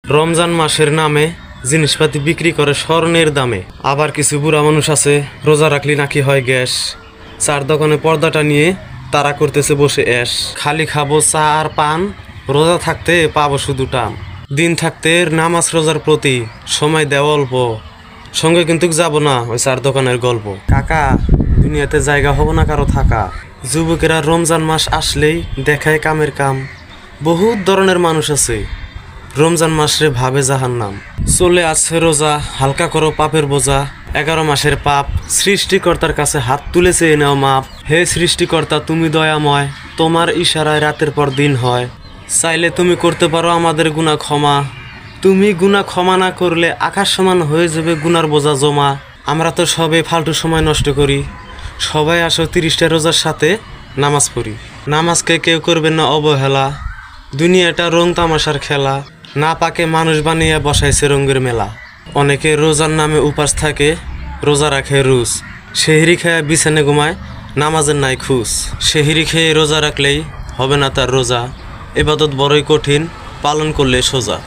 রমজান মাসের নামে জিনিসপাতি বিক্রি করে স্বর্ণের দামে। আবার কিছু বুড়া মানুষ আছে রোজা রাখলি নাকি হয় গ্যাস। চার দোকানে পর্দাটা নিয়ে তারা করতেছে বসে অ্যাশ। খালি খাবো চা আর পান, রোজা থাকতে পাবো শুধু টান। দিন থাকতে নামাজ রোজার প্রতি সময় দেওয়া অল্প, সঙ্গে কিন্তু যাব না ওই চার দোকানের গল্প। কাকা দুনিয়াতে জায়গা হবো না কারো থাকা। যুবকেরা রমজান মাস আসলেই দেখায় কামের কাম। বহুত ধরনের মানুষ আছে রমজান মাসে ভাবে জাহান্নাম। চলে আসছে রোজা, হালকা করো পাপের বোঝা। 11 মাসের পাপ সৃষ্টিকর্তার কাছে হাত তুলেছে নাও মাপ। হে সৃষ্টিকর্তা তুমি দয়াময়, তোমার ইশারায় রাতের পর দিন হয়। চাইলে তুমি করতে পারো আমাদের গুনাহ ক্ষমা। তুমি গুনাহ ক্ষমা না করলে আকাশ সমান হয়ে যাবে গুনার বোঝা জমা। আমরা তো সবে ফালতু সময় নষ্ট করি। সবাই আসো 30টা রোজার সাথে নামাজ পড়ি। নামাজকে কেউ করবেন না অবহেলা। দুনিয়াটা রং তামাশার খেলা, না পাকে মানুষ বানিয়ে বসাইছে রঙের মেলা। অনেকে রোজার নামে উপাস থাকে, রোজা রাখে রুজ। সেহরি খেয়ে বিছানে ঘুমায়, নামাজের নাই খুশ। সেহরি খেয়ে রোজা রাখলেই হবে না তার রোজা, ইবাদত বড়ই কঠিন, পালন করলে সোজা।